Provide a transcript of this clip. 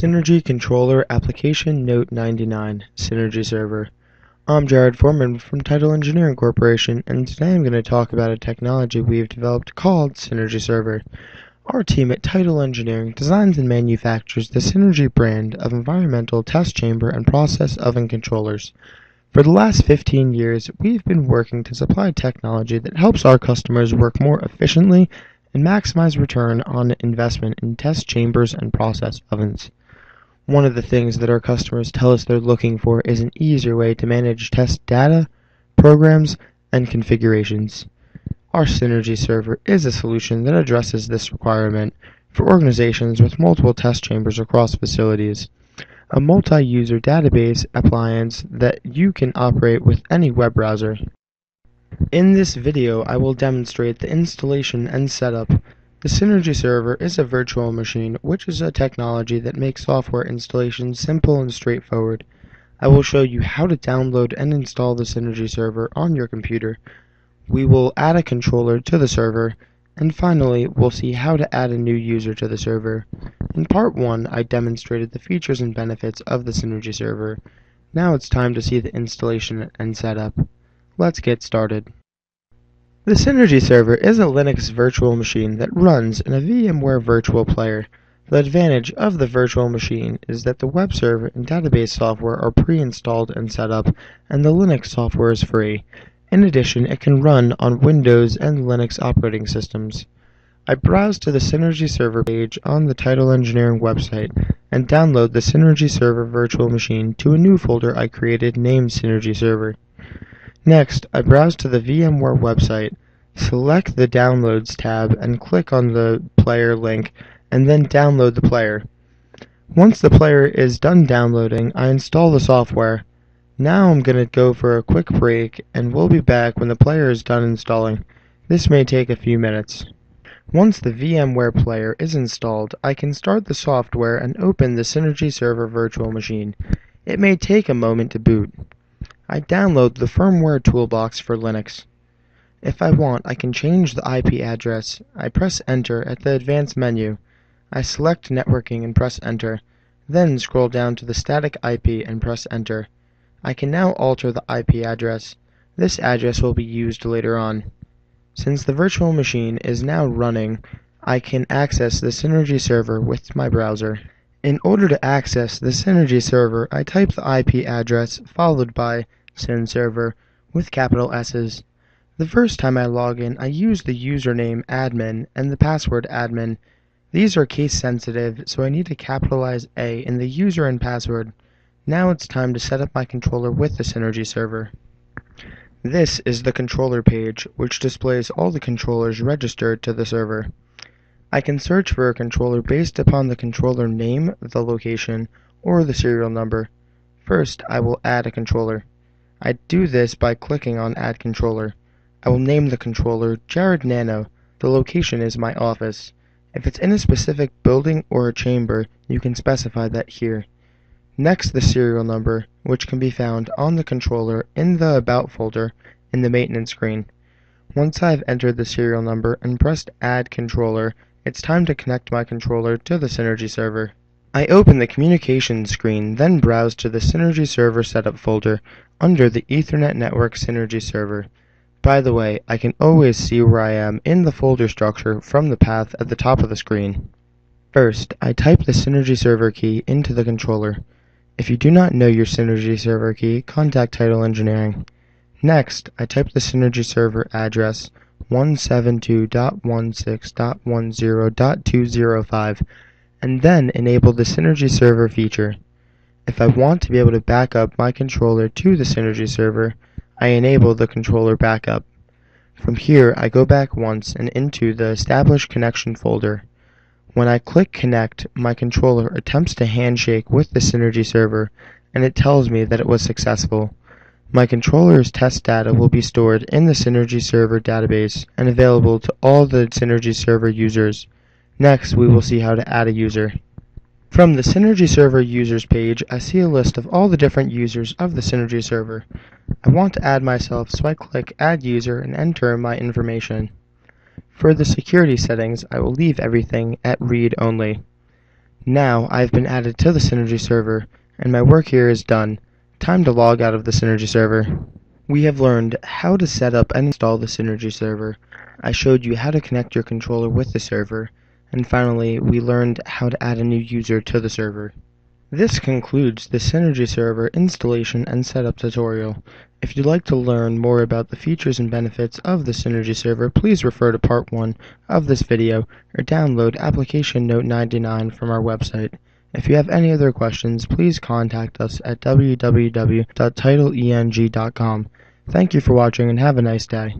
Synergy Controller Application Note 99 Synergy Server. I'm Jared Foreman from Title Engineering Corporation, and today I'm going to talk about a technology we've developed called Synergy Server. Our team at Title Engineering designs and manufactures the Synergy brand of environmental test chamber and process oven controllers. For the last 15 years, we've been working to supply technology that helps our customers work more efficiently and maximize return on investment in test chambers and process ovens. One of the things that our customers tell us they're looking for is an easier way to manage test data, programs, and configurations. Our Synergy Server is a solution that addresses this requirement for organizations with multiple test chambers across facilities. A multi-user database appliance that you can operate with any web browser. In this video, I will demonstrate the installation and setup. The Synergy Server is a virtual machine, which is a technology that makes software installation simple and straightforward. I will show you how to download and install the Synergy Server on your computer. We will add a controller to the server, and finally, we'll see how to add a new user to the server. In part 1, I demonstrated the features and benefits of the Synergy Server. Now it's time to see the installation and setup. Let's get started. The Synergy Server is a Linux virtual machine that runs in a VMware virtual player. The advantage of the virtual machine is that the web server and database software are pre-installed and set up, and the Linux software is free. In addition, it can run on Windows and Linux operating systems. I browse to the Synergy Server page on the Title Engineering website and download the Synergy Server virtual machine to a new folder I created named Synergy Server. Next, I browse to the VMware website, select the Downloads tab, and click on the player link, and then download the player. Once the player is done downloading, I install the software. Now I'm going to go for a quick break, and we'll be back when the player is done installing. This may take a few minutes. Once the VMware player is installed, I can start the software and open the Synergy Server virtual machine. It may take a moment to boot. I download the firmware toolbox for Linux. If I want, I can change the IP address. I press Enter at the Advanced menu. I select Networking and press Enter, then scroll down to the static IP and press Enter. I can now alter the IP address. This address will be used later on. Since the virtual machine is now running, I can access the Synergy Server with my browser. In order to access the Synergy Server, I type the IP address followed by SynServer with capital S's. The first time I log in, I use the username admin and the password admin. These are case sensitive, so I need to capitalize A in the user and password. Now it's time to set up my controller with the Synergy Server. This is the controller page, which displays all the controllers registered to the server. I can search for a controller based upon the controller name, the location, or the serial number. First, I will add a controller. I do this by clicking on Add Controller. I will name the controller Jared Nano. The location is my office. If it's in a specific building or a chamber, you can specify that here. Next, the serial number, which can be found on the controller in the About folder in the maintenance screen. Once I've entered the serial number and pressed Add Controller, it's time to connect my controller to the Synergy Server. I open the Communications screen, then browse to the Synergy Server Setup folder under the Ethernet Network Synergy Server. By the way, I can always see where I am in the folder structure from the path at the top of the screen. First, I type the Synergy Server key into the controller. If you do not know your Synergy Server key, contact Title Engineering. Next, I type the Synergy Server address 172.16.10.205 and then enable the Synergy Server feature. If I want to be able to back up my controller to the Synergy Server, I enable the controller backup. From here, I go back once and into the Establish Connection folder. When I click Connect, my controller attempts to handshake with the Synergy Server, and it tells me that it was successful. My controller's test data will be stored in the Synergy Server database and available to all the Synergy Server users. Next, we will see how to add a user. From the Synergy Server users page, I see a list of all the different users of the Synergy Server. I want to add myself, so I click Add User and enter my information. For the security settings, I will leave everything at read only. Now I've been added to the Synergy server, and my work here is done. Time to log out of the Synergy server. We have learned how to set up and install the Synergy server. I showed you how to connect your controller with the server, and finally we learned how to add a new user to the server. This concludes the Synergy server installation and setup tutorial. If you'd like to learn more about the features and benefits of the Synergy server, please refer to part 1 of this video or download Application Note 99 from our website. If you have any other questions, please contact us at www.titleeng.com. Thank you for watching and have a nice day.